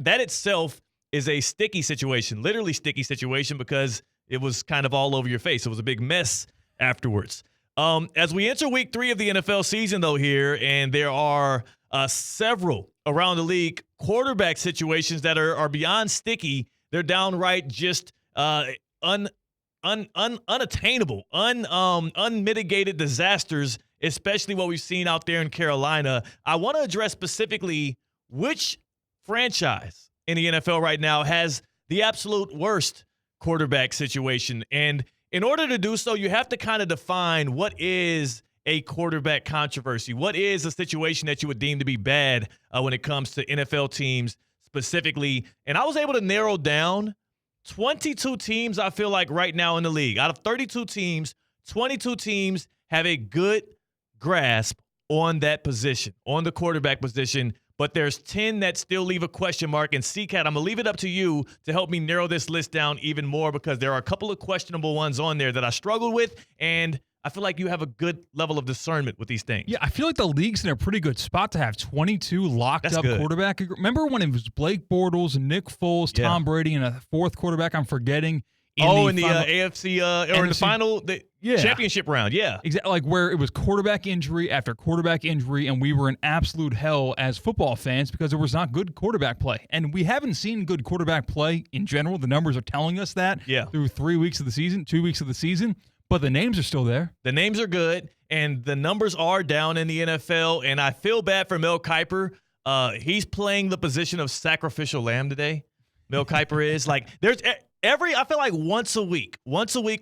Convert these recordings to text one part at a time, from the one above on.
That itself is a sticky situation, literally sticky situation, because it was kind of all over your face. It was a big mess afterwards. As we enter week 3 of the NFL season, though, here, and there are several around the league quarterback situations that are beyond sticky. They're downright just unattainable, unmitigated disasters, especially what we've seen out there in Carolina. I want to address specifically which franchise in the NFL right now has the absolute worst quarterback situation. And in order to do so, you have to kind of define what is a quarterback controversy. What is a situation that you would deem to be bad when it comes to NFL teams specifically? And I was able to narrow down 22 teams, I feel like, right now in the league. Out of 32 teams, 22 teams have a good grasp on that position, on the quarterback position. But there's 10 that still leave a question mark. And Katt, I'm going to leave it up to you to help me narrow this list down even more, because there are a couple of questionable ones on there that I struggled with, and I feel like you have a good level of discernment with these things. Yeah, I feel like the league's in a pretty good spot to have 22 locked-up quarterback. Remember when it was Blake Bortles, Nick Foles, Tom Brady, and a fourth quarterback I'm forgetting? In the AFC or in the final championship round, exactly, like where it was quarterback injury after quarterback injury, and we were in absolute hell as football fans because there was not good quarterback play, and we haven't seen good quarterback play in general. The numbers are telling us that through 3 weeks of the season, 2 weeks of the season, but the names are still there. The names are good, and the numbers are down in the NFL, and I feel bad for Mel Kiper. He's playing the position of sacrificial lamb today. Mel Kiper is like I feel like once a week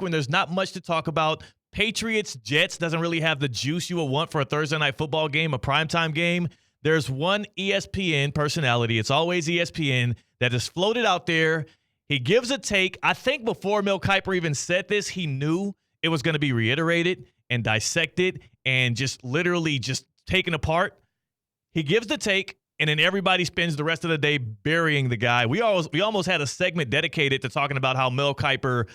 when there's not much to talk about, Patriots, Jets doesn't really have the juice you would want for a Thursday night football game, a primetime game. There's one ESPN personality, it's always ESPN, that is floated out there. He gives a take. I think before Mel Kiper even said this, he knew it was going to be reiterated and dissected and just literally just taken apart. He gives the take, and then everybody spends the rest of the day burying the guy. We almost had a segment dedicated to talking about how Mel Kiper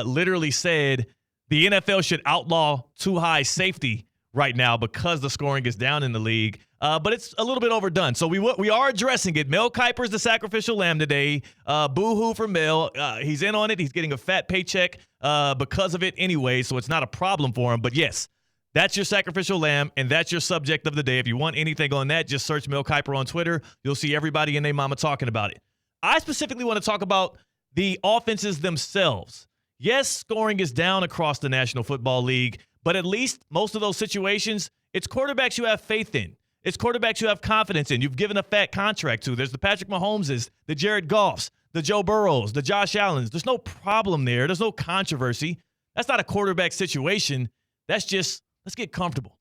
literally said the NFL should outlaw too high safety right now because the scoring is down in the league. But it's a little bit overdone. So we are addressing it. Mel Kiper's the sacrificial lamb today. Boo-hoo for Mel. He's in on it. He's getting a fat paycheck because of it anyway, so it's not a problem for him. But yes, that's your sacrificial lamb, and that's your subject of the day. If you want anything on that, just search Mel Kiper on Twitter. You'll see everybody and their mama talking about it. I specifically want to talk about the offenses themselves. Yes, scoring is down across the National Football League, but at least most of those situations, it's quarterbacks you have faith in. It's quarterbacks you have confidence in. You've given a fat contract to. There's the Patrick Mahomeses, the Jared Goffs, the Joe Burrows, the Josh Allens. There's no problem there. There's no controversy. That's not a quarterback situation. That's just, let's get comfortable.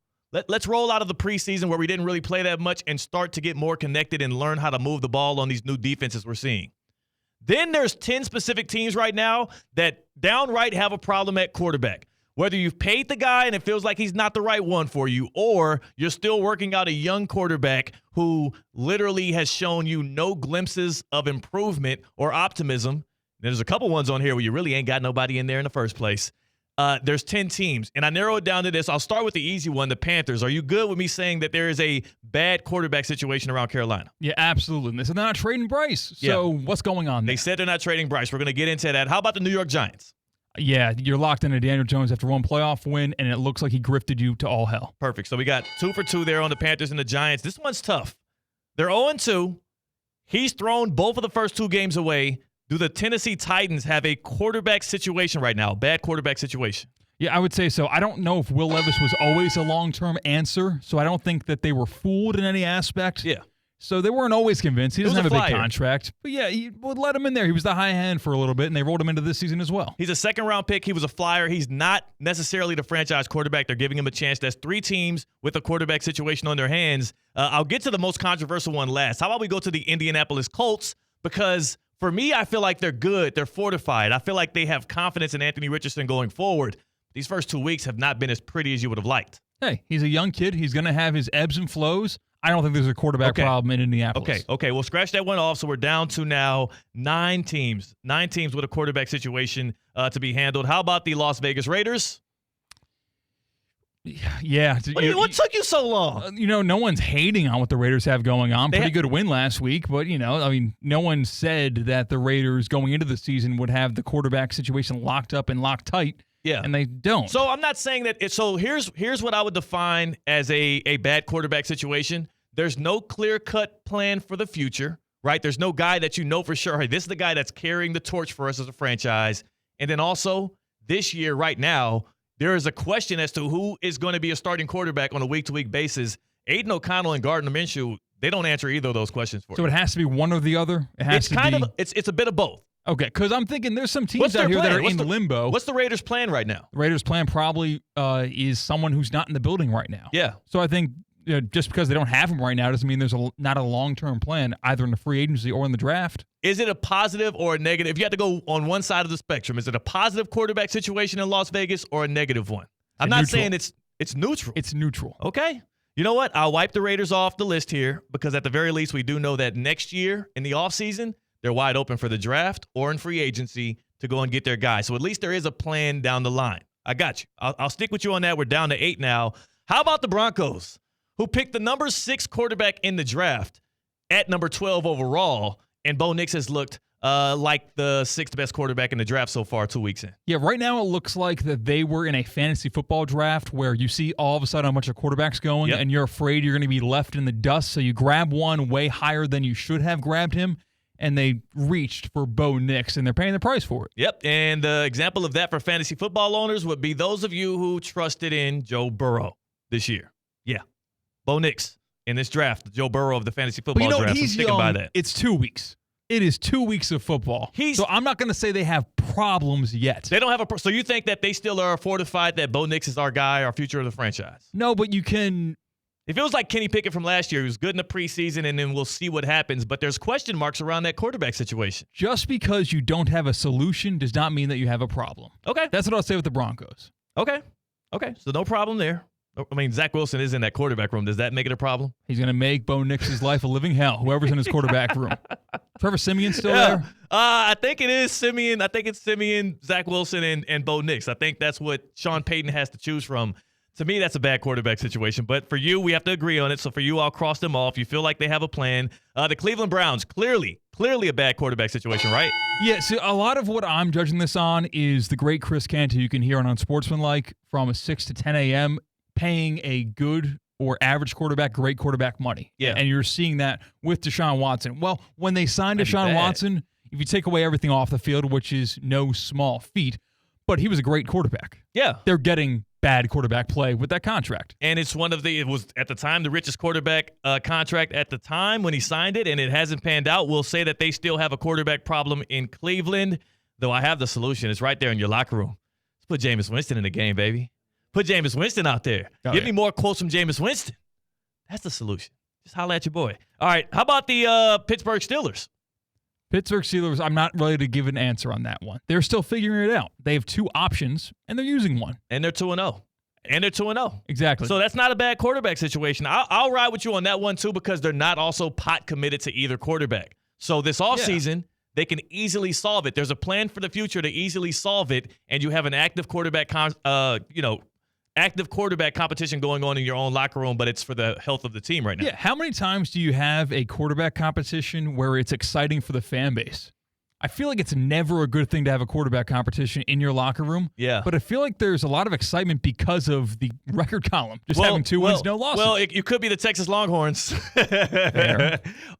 Let's roll out of the preseason where we didn't really play that much and start to get more connected and learn how to move the ball on these new defenses we're seeing. Then there's 10 specific teams right now that downright have a problem at quarterback. Whether you've paid the guy and it feels like he's not the right one for you, or you're still working out a young quarterback who literally has shown you no glimpses of improvement or optimism. There's a couple ones on here where you really ain't got nobody in there in the first place. There's 10 teams, and I narrow it down to this. I'll start with the easy one, the Panthers. Are you good with me saying that there is a bad quarterback situation around Carolina? Yeah, absolutely. And they said they're not trading Bryce. So what's going on there? They said they're not trading Bryce. We're going to get into that. How about the New York Giants? Yeah, you're locked into Daniel Jones after one playoff win, and it looks like he grifted you to all hell. Perfect. So we got 2 for 2 there on the Panthers and the Giants. This one's tough. They're 0-2. He's thrown both of the first 2 games away. Do the Tennessee Titans have a quarterback situation right now, bad quarterback situation? Yeah, I would say so. I don't know if Will Levis was always a long-term answer, so I don't think that they were fooled in any aspect. Yeah. So they weren't always convinced. He doesn't have a big contract. But yeah, he would let him in there. He was the high hand for a little bit, and they rolled him into this season as well. He's a second-round pick. He was a flyer. He's not necessarily the franchise quarterback. They're giving him a chance. That's 3 teams with a quarterback situation on their hands. I'll get to the most controversial one last. How about we go to the Indianapolis Colts? Because for me, I feel like they're good. They're fortified. I feel like they have confidence in Anthony Richardson going forward. These first 2 weeks have not been as pretty as you would have liked. Hey, he's a young kid. He's going to have his ebbs and flows. I don't think there's a quarterback problem in Indianapolis. Okay. We'll scratch that one off. So we're down to now 9 teams. 9 teams with a quarterback situation to be handled. How about the Las Vegas Raiders? Yeah. What took you so long? No one's hating on what the Raiders have going on. Pretty good win last week, but, no one said that the Raiders going into the season would have the quarterback situation locked up and locked tight. Yeah. And they don't. So I'm not saying that. So here's what I would define as a bad quarterback situation. There's no clear-cut plan for the future, right? There's no guy that you know for sure, hey, this is the guy that's carrying the torch for us as a franchise. And then also this year right now, there is a question as to who is going to be a starting quarterback on a week-to-week basis. Aiden O'Connell and Gardner Minshew, they don't answer either of those questions for you. So it has to be one or the other? It's a bit of both. Okay, because I'm thinking there's some teams out here that are in limbo. What's the Raiders' plan right now? The Raiders' plan probably is someone who's not in the building right now. Yeah. So I think just because they don't have him right now doesn't mean there's not a long-term plan either in the free agency or in the draft. Is it a positive or a negative? If you had to go on one side of the spectrum, is it a positive quarterback situation in Las Vegas or a negative one? I'm not saying it's neutral. It's neutral. Okay. You know what? I'll wipe the Raiders off the list here because at the very least we do know that next year in the offseason, they're wide open for the draft or in free agency to go and get their guy. So at least there is a plan down the line. I got you. I'll stick with you on that. We're down to 8 now. How about the Broncos, who picked the number 6 quarterback in the draft at number 12 overall, and Bo Nix has looked like the 6th best quarterback in the draft so far 2 weeks in. Yeah, right now it looks like that they were in a fantasy football draft where you see all of a sudden a bunch of quarterbacks going, and you're afraid you're going to be left in the dust, so you grab one way higher than you should have grabbed him, and they reached for Bo Nix, and they're paying the price for it. Yep, and the example of that for fantasy football owners would be those of you who trusted in Joe Burrow this year. Yeah, Bo Nix in this draft, the Joe Burrow of the fantasy football draft. He's sticking by that. It's 2 weeks. It is 2 weeks of football. So I'm not going to say they have problems yet. They don't have so you think that they still are fortified that Bo Nix is our guy, our future of the franchise? No, but you can. If it was like Kenny Pickett from last year, he was good in the preseason, and then we'll see what happens. But there's question marks around that quarterback situation. Just because you don't have a solution does not mean that you have a problem. Okay. That's what I'll say with the Broncos. Okay. So no problem there. I mean, Zach Wilson is in that quarterback room. Does that make it a problem? He's going to make Bo Nix's life a living hell, whoever's in his quarterback room. Trevor Siemian still there? I think it is Siemian. I think it's Siemian, Zach Wilson, and Bo Nix. I think that's what Sean Payton has to choose from. To me, that's a bad quarterback situation. But for you, we have to agree on it. So for you, I'll cross them off. You feel like they have a plan. The Cleveland Browns, clearly a bad quarterback situation, right? Yeah, so a lot of what I'm judging this on is the great Chris Kent, who you can hear on Unsportsmanlike from 6 to 10 a.m., paying a good or average quarterback great quarterback money. Yeah. And you're seeing that with Deshaun Watson. Well, when they signed Deshaun Watson, if you take away everything off the field, which is no small feat, but he was a great quarterback. Yeah. They're getting bad quarterback play with that contract. And it's it was at the time the richest quarterback contract at the time when he signed it, and it hasn't panned out. We'll say that they still have a quarterback problem in Cleveland, though I have the solution. It's right there in your locker room. Let's put Jameis Winston in the game, baby. Put Jameis Winston out there. Give me more quotes from Jameis Winston. That's the solution. Just holler at your boy. All right, how about the Pittsburgh Steelers? Pittsburgh Steelers, I'm not ready to give an answer on that one. They're still figuring it out. They have 2 options, and they're using one. And they're 2-0. Exactly. So that's not a bad quarterback situation. I'll ride with you on that one, too, because they're not also pot committed to either quarterback. So this offseason, they can easily solve it. There's a plan for the future to easily solve it, and you have an active quarterback active quarterback competition going on in your own locker room, but it's for the health of the team right now. Yeah, how many times do you have a quarterback competition where it's exciting for the fan base? I feel like it's never a good thing to have a quarterback competition in your locker room. Yeah. But I feel like there's a lot of excitement because of the record column. Just having 2 wins, no losses. Well, you could be the Texas Longhorns.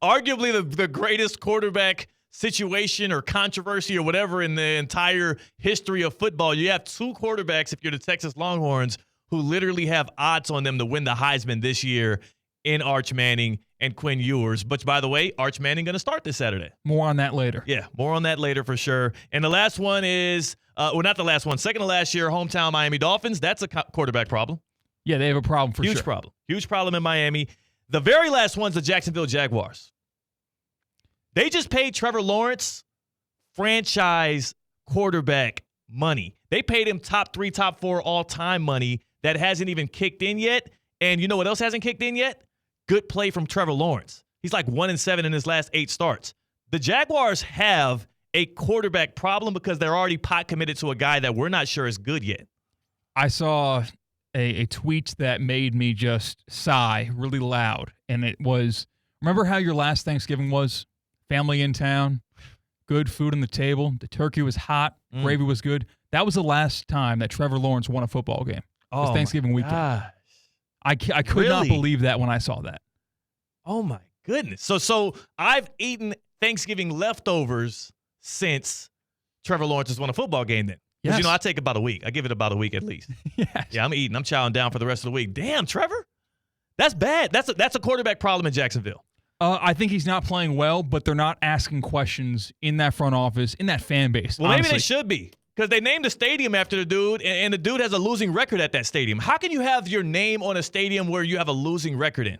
Arguably the greatest quarterback situation or controversy or whatever in the entire history of football. You have 2 quarterbacks, if you're the Texas Longhorns, who literally have odds on them to win the Heisman this year in Arch Manning and Quinn Ewers. But by the way, Arch Manning going to start this Saturday. More on that later. Yeah, more on that later for sure. And the last one is, not the last one, second to last year, hometown Miami Dolphins. That's a quarterback problem. Yeah, they have a problem for sure. Huge problem in Miami. The very last one's the Jacksonville Jaguars. They just paid Trevor Lawrence franchise quarterback money. They paid him top 3, top 4 all-time money that hasn't even kicked in yet. And you know what else hasn't kicked in yet? Good play from Trevor Lawrence. He's like 1-7 in his last 8 starts. The Jaguars have a quarterback problem because they're already pot committed to a guy that we're not sure is good yet. I saw a tweet that made me just sigh really loud. And it was, remember how your last Thanksgiving was? Family in town, good food on the table, the turkey was hot, gravy was good. That was the last time that Trevor Lawrence won a football game. It was Thanksgiving weekend. Gosh. I could not believe that when I saw that. Oh, my goodness. So I've eaten Thanksgiving leftovers since Trevor Lawrence has won a football game then. Because, Yes. I take about a week. I give it about a week at least. Yes. Yeah, I'm chowing down for the rest of the week. Damn, Trevor. That's bad. That's a quarterback problem in Jacksonville. I think he's not playing well, but they're not asking questions in that front office, in that fan base. Well, honestly. maybe they should be. Because they named the stadium after the dude, and the dude has a losing record at that stadium. How can you have your name on a stadium where you have a losing record in?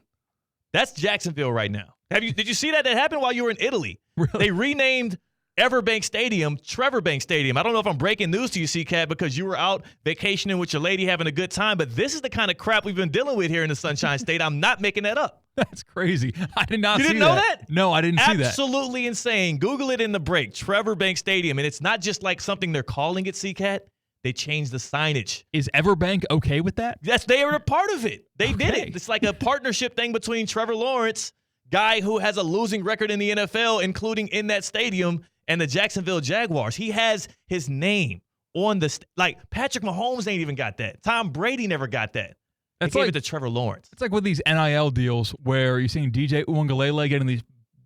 That's Jacksonville right now. Did you see that happened while you were in Italy? Really? They renamed Everbank Stadium Trevor Bank Stadium. I don't know if I'm breaking news to you, Katt, because you were out vacationing with your lady having a good time, but this is the kind of crap we've been dealing with here in the Sunshine State. I'm not making that up. That's crazy. I did not see that. You didn't know that? No, I didn't see that. Absolutely insane. Google it in the break. Trevor Bank Stadium. And it's not just like something they're calling it, Katt. They changed the signage. Is Everbank okay with that? Yes, they were a part of it. They did Okay. it. It's like a partnership thing between Trevor Lawrence, guy who has a losing record in the NFL, including in that stadium, and the Jacksonville Jaguars. He has his name on the like Patrick Mahomes ain't even got that. Tom Brady never got that. They gave it to Trevor Lawrence. It's like with these NIL deals where you're seeing DJ Uiagalelei getting these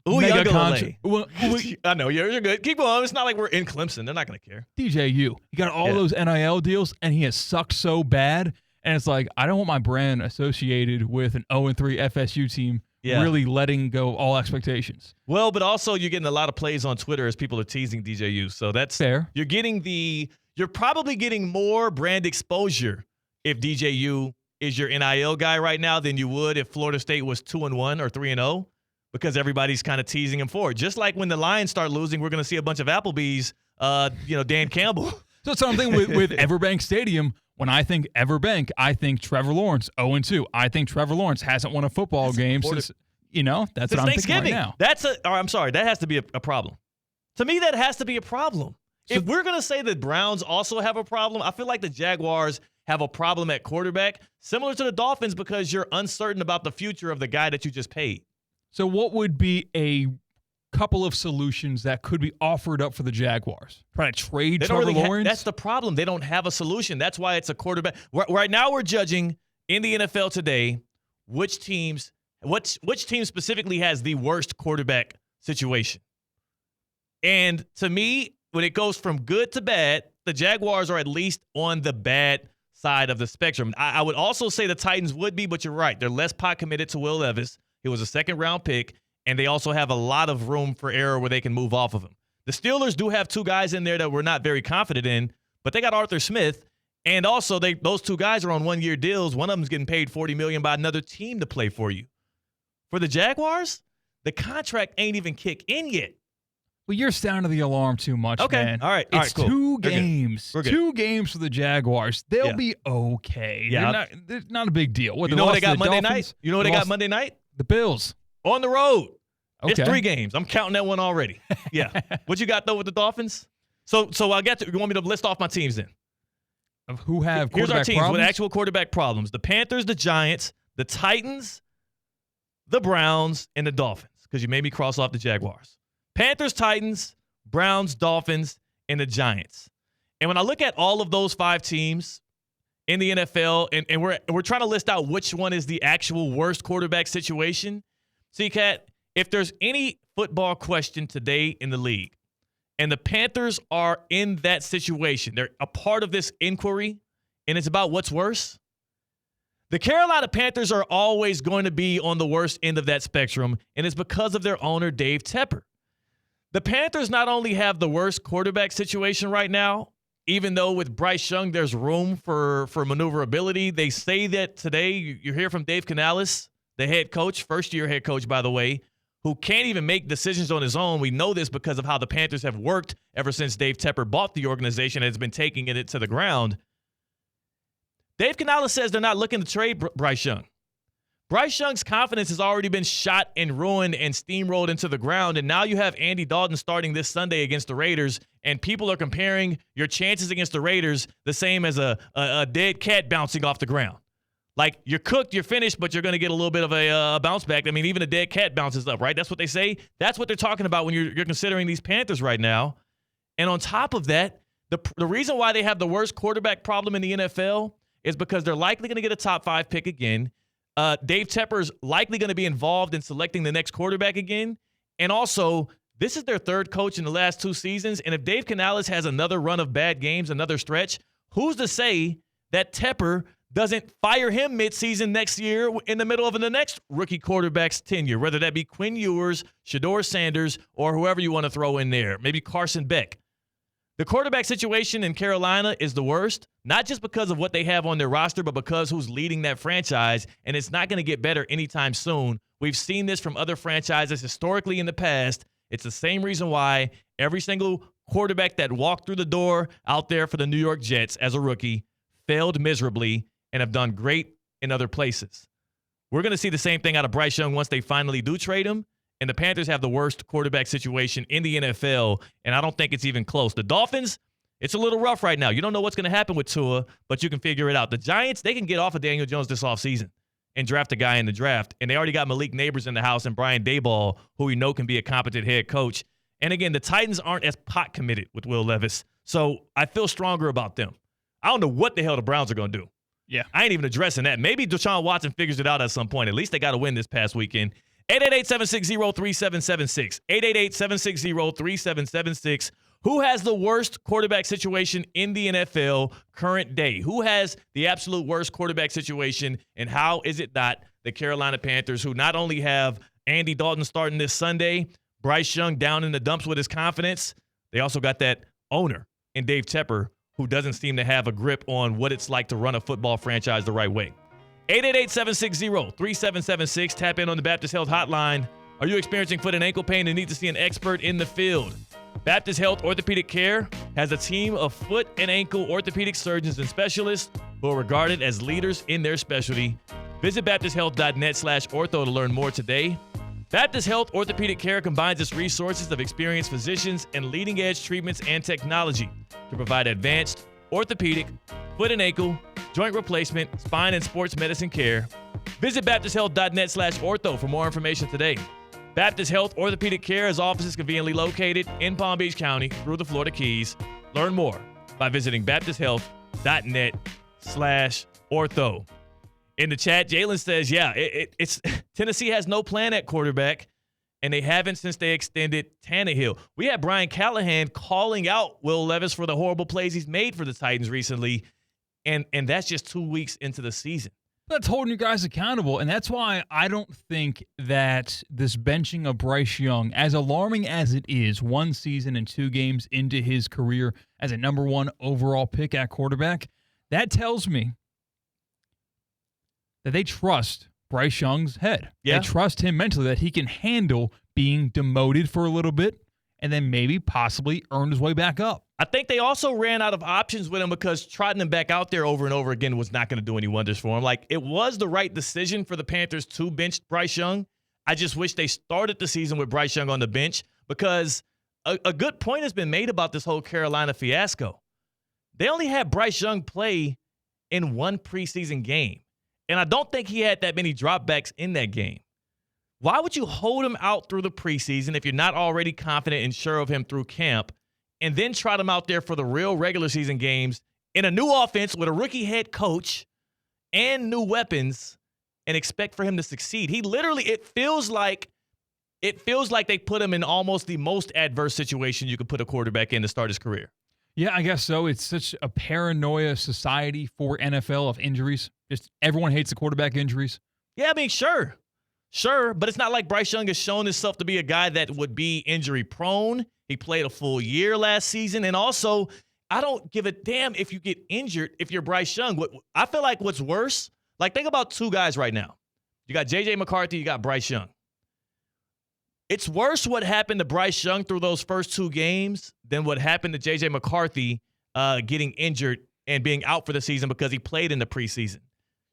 mega Uiagalelei. contracts. I know, you're good. Keep going. It's not like we're in Clemson. They're not going to care. DJU. He got all those NIL deals, and he has sucked so bad. And it's like, I don't want my brand associated with an 0-3 FSU team really letting go all expectations. Well, but also you're getting a lot of plays on Twitter as people are teasing DJU. So that's fair. You're probably getting more brand exposure if DJU is your NIL guy right now than you would if Florida State was 2-1 or 3-0, because everybody's kind of teasing him for it. Just like when the Lions start losing, we're going to see a bunch of Applebee's, Dan Campbell. So it's something with Everbank Stadium. When I think Everbank, I think Trevor Lawrence 0-2. I think Trevor Lawrence hasn't won a football game since that's what I'm thinking right now. That has to be a problem. To me, that has to be a problem. So, if we're going to say that Browns also have a problem, I feel like the Jaguars have a problem at quarterback, similar to the Dolphins, because you're uncertain about the future of the guy that you just paid. So what would be a couple of solutions that could be offered up for the Jaguars? Try to trade Trevor Lawrence? That's the problem. They don't have a solution. That's why it's a quarterback. Right now we're judging in the NFL today which team specifically has the worst quarterback situation. And to me, when it goes from good to bad, the Jaguars are at least on the bad side of the spectrum. I would also say the Titans would be, but you're right. They're less pot committed to Will Levis. He was a second-round pick, and they also have a lot of room for error where they can move off of him. The Steelers do have two guys in there that we're not very confident in, but they got Arthur Smith, and also those two guys are on one-year deals. One of them's getting paid $40 million by another team to play for you. For the Jaguars, the contract ain't even kicked in yet. Well, you're sounding the alarm too much, man. All right. It's cool. two games. We're good. 2 games for the Jaguars. They'll be okay. Yeah. They're not a big deal. You know what they got Monday night? You know what they got Monday night? The Bills. On the road. Okay. It's 3 games. I'm counting that one already. Yeah. What you got, though, with the Dolphins? So I'll get to – you want me to list off my teams then? Of who have Here's our quarterback teams problems? with actual quarterback problems. The Panthers, the Giants, the Titans, the Browns, and the Dolphins, because you made me cross off the Jaguars. Panthers, Titans, Browns, Dolphins, and the Giants. And when I look at all of those 5 teams in the NFL, and we're trying to list out which one is the actual worst quarterback situation, see, Katt, if there's any football question today in the league, and the Panthers are in that situation, they're a part of this inquiry, and it's about what's worse, the Carolina Panthers are always going to be on the worst end of that spectrum, and it's because of their owner, Dave Tepper. The Panthers not only have the worst quarterback situation right now, even though with Bryce Young there's room for maneuverability. They say that today, you hear from Dave Canales, the head coach, first-year head coach, by the way, who can't even make decisions on his own. We know this because of how the Panthers have worked ever since Dave Tepper bought the organization and has been taking it to the ground. Dave Canales says they're not looking to trade Bryce Young. Bryce Young's confidence has already been shot and ruined and steamrolled into the ground, and now you have Andy Dalton starting this Sunday against the Raiders, and people are comparing your chances against the Raiders the same as a dead cat bouncing off the ground. Like, you're cooked, you're finished, but you're going to get a little bit of a bounce back. I mean, even a dead cat bounces up, right? That's what they say. That's what they're talking about when you're considering these Panthers right now. And on top of that, the reason why they have the worst quarterback problem in the NFL is because they're likely going to get a top 5 pick again. Dave Tepper's likely going to be involved in selecting the next quarterback again. And also, this is their third coach in the last 2 seasons. And if Dave Canales has another run of bad games, another stretch, who's to say that Tepper doesn't fire him midseason next year in the middle of the next rookie quarterback's tenure, whether that be Quinn Ewers, Shedeur Sanders, or whoever you want to throw in there, maybe Carson Beck. The quarterback situation in Carolina is the worst, not just because of what they have on their roster, but because who's leading that franchise, and it's not going to get better anytime soon. We've seen this from other franchises historically in the past. It's the same reason why every single quarterback that walked through the door out there for the New York Jets as a rookie failed miserably and have done great in other places. We're going to see the same thing out of Bryce Young once they finally do trade him. And the Panthers have the worst quarterback situation in the NFL, and I don't think it's even close. The Dolphins, it's a little rough right now. You don't know what's going to happen with Tua, but you can figure it out. The Giants, they can get off of Daniel Jones this offseason and draft a guy in the draft. And they already got Malik Neighbors in the house and Brian Daboll, who we know can be a competent head coach. And again, the Titans aren't as pot committed with Will Levis, so I feel stronger about them. I don't know what the hell the Browns are going to do. Yeah. I ain't even addressing that. Maybe Deshaun Watson figures it out at some point. At least they got to win this past weekend. 888-760-3776. 888-760-3776. Who has the worst quarterback situation in the NFL current day? Who has the absolute worst quarterback situation, and how is it not the Carolina Panthers, who not only have Andy Dalton starting this Sunday, Bryce Young down in the dumps with his confidence, they also got that owner in Dave Tepper, who doesn't seem to have a grip on what it's like to run a football franchise the right way. 888-760-3776. Tap in on the Baptist Health Hotline. Are you experiencing foot and ankle pain and need to see an expert in the field? Baptist Health Orthopedic Care has a team of foot and ankle orthopedic surgeons and specialists who are regarded as leaders in their specialty. Visit baptisthealth.net/ortho to learn more today. Baptist Health Orthopedic Care combines its resources of experienced physicians and leading-edge treatments and technology to provide advanced orthopedic, foot and ankle, joint replacement, spine, and sports medicine care. Visit baptisthealth.net/ortho for more information today. Baptist Health Orthopedic Care has offices conveniently located in Palm Beach County through the Florida Keys. Learn more by visiting baptisthealth.net/ortho. In the chat, Jalen says, yeah, it's Tennessee has no plan at quarterback, and they haven't since they extended Tannehill. We had Brian Callahan calling out Will Levis for the horrible plays he's made for the Titans recently, and that's just 2 weeks into the season. That's holding you guys accountable, and that's why I don't think that this benching of Bryce Young, as alarming as it is, 1 season and 2 games into his career as a number 1 overall pick at quarterback, that tells me that they trust Bryce Young's head. Yeah. They trust him mentally that he can handle being demoted for a little bit and then maybe possibly earn his way back up. I think they also ran out of options with him because trotting him back out there over and over again was not going to do any wonders for him. Like, it was the right decision for the Panthers to bench Bryce Young. I just wish they started the season with Bryce Young on the bench, because a good point has been made about this whole Carolina fiasco. They only had Bryce Young play in 1 preseason game, and I don't think he had that many dropbacks in that game. Why would you hold him out through the preseason if you're not already confident and sure of him through camp, and then trot him out there for the real regular season games in a new offense with a rookie head coach and new weapons and expect for him to succeed? He literally, it feels like they put him in almost the most adverse situation you could put a quarterback in to start his career. Yeah, I guess so. It's such a paranoia society for NFL of injuries. Just everyone hates the quarterback injuries. Yeah, I mean, sure, but it's not like Bryce Young has shown himself to be a guy that would be injury prone. He played a full year last season, and also, I don't give a damn if you get injured if you're Bryce Young. I feel like what's worse, like, think about 2 guys right now. You got J.J. McCarthy, you got Bryce Young. It's worse what happened to Bryce Young through those first 2 games than what happened to J.J. McCarthy getting injured and being out for the season because he played in the preseason.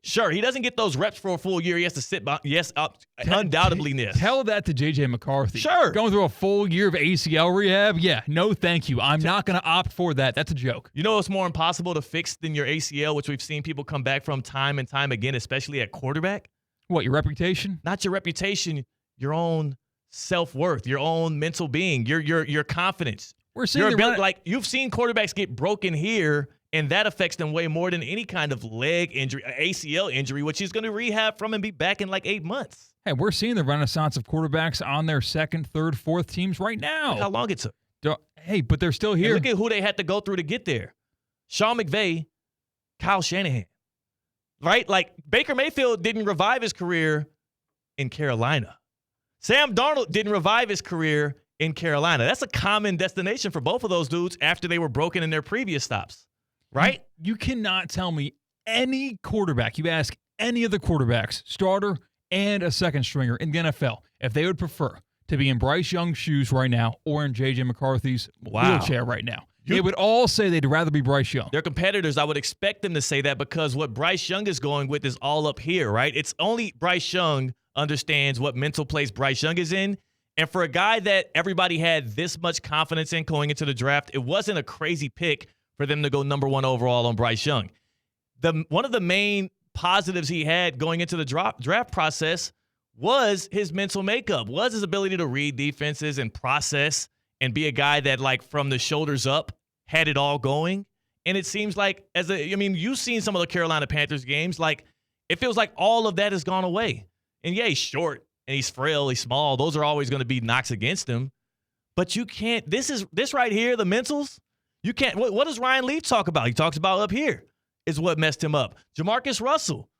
Sure, he doesn't get those reps for a full year. He has to sit by. Yes, undoubtedly. Tell that to J.J. McCarthy. Sure. Going through a full year of ACL rehab? Yeah, no thank you. I'm not going to opt for that. That's a joke. You know what's more impossible to fix than your ACL, which we've seen people come back from time and time again, especially at quarterback? What, your reputation? Not your reputation, your own self-worth, your own mental being, your confidence. We're seeing like you've seen quarterbacks get broken here, and that affects them way more than any kind of leg injury, ACL injury, which he's going to rehab from and be back in like 8 months. Hey, we're seeing the renaissance of quarterbacks on their second, third, fourth teams right now. Look how long it took. Hey, but they're still here. And look at who they had to go through to get there. Sean McVay, Kyle Shanahan. Right? Like Baker Mayfield didn't revive his career in Carolina. Sam Darnold didn't revive his career in Carolina. That's a common destination for both of those dudes after they were broken in their previous stops. Right? You cannot tell me any quarterback, you ask any of the quarterbacks, starter and a second stringer in the NFL, if they would prefer to be in Bryce Young's shoes right now or in J.J. McCarthy's wheelchair right now. They would all say they'd rather be Bryce Young. Their competitors, I would expect them to say that because what Bryce Young is going with is all up here, right? It's only Bryce Young understands what mental place Bryce Young is in. And for a guy that everybody had this much confidence in going into the draft, it wasn't a crazy pick for them to go number 1 overall on Bryce Young. One of the main positives he had going into the draft process was his mental makeup, was his ability to read defenses and process and be a guy that, like, from the shoulders up, had it all going. And it seems like, you've seen some of the Carolina Panthers games. Like, it feels like all of that has gone away. And, yeah, he's short and he's frail, he's small. Those are always going to be knocks against him. But you can't – this right here, the mentals, you can't – what does Ryan Leaf talk about? He talks about up here is what messed him up. Jamarcus Russell,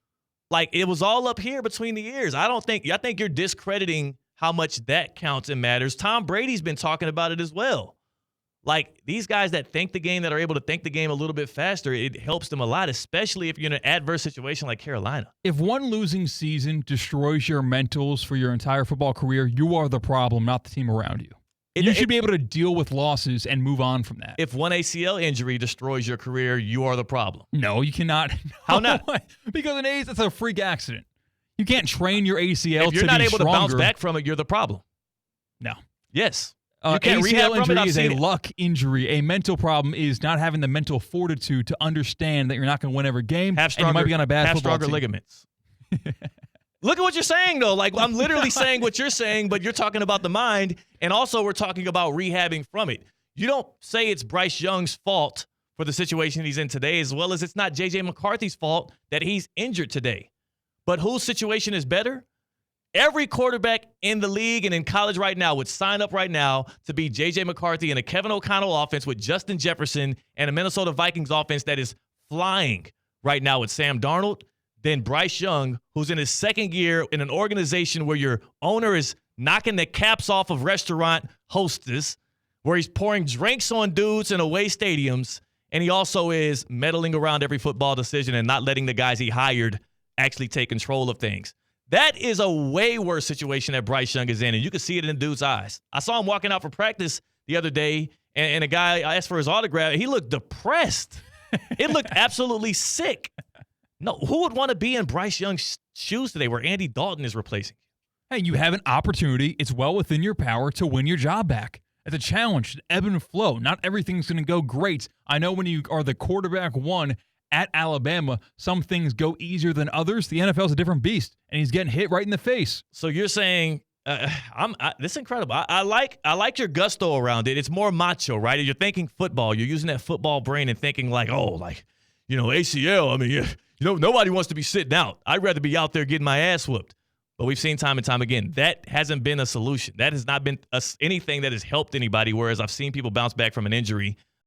like, it was all up here between the ears. I think you're discrediting how much that counts and matters. Tom Brady's been talking about it as well. Like, these guys that think the game, that are able to think the game a little bit faster, it helps them a lot, especially if you're in an adverse situation like Carolina. If one losing season destroys your mentals for your entire football career, you are the problem, not the team around you. You should be able to deal with losses and move on from that. If one ACL injury destroys your career, you are the problem. No, you cannot. How not? Because an ACL, that's a freak accident. You can't train your ACL to be stronger. If you're not able to bounce back from it, you're the problem. No. Yes. You can't ACL rehab injury from it. is a luck injury. A mental problem is not having the mental fortitude to understand that you're not going to win every game, and you might be on a bad football team. Ligaments. Look at what you're saying, though. Like, I'm literally saying what you're saying, but you're talking about the mind, and also we're talking about rehabbing from it. You don't say it's Bryce Young's fault for the situation he's in today, as well as it's not J.J. McCarthy's fault that he's injured today. But whose situation is better? Every quarterback in the league and in college right now would sign up right now to be J.J. McCarthy in a Kevin O'Connell offense with Justin Jefferson and a Minnesota Vikings offense that is flying right now with Sam Darnold. Then Bryce Young, who's in his second year in an organization where your owner is knocking the caps off of restaurant hostess, where he's pouring drinks on dudes in away stadiums, and he also is meddling around every football decision and not letting the guys he hired actually take control of things. That is a way worse situation that Bryce Young is in, and you can see it in the dude's eyes. I saw him walking out for practice the other day, and a guy asked for his autograph. He looked depressed. It looked absolutely sick. No, who would want to be in Bryce Young's shoes today where Andy Dalton is replacing you? Hey, you have an opportunity. It's well within your power to win your job back. It's a challenge, ebb and flow. Not everything's going to go great. I know when you are the quarterback one at Alabama, some things go easier than others. The NFL's a different beast, and he's getting hit right in the face. So you're saying, this is incredible. I like your gusto around it. It's more macho, right? You're thinking football. You're using that football brain and thinking like, ACL. Nobody wants to be sitting out. I'd rather be out there getting my ass whooped. But we've seen time and time again, that hasn't been a solution. That has not been anything that has helped anybody, whereas I've seen people bounce back from an injury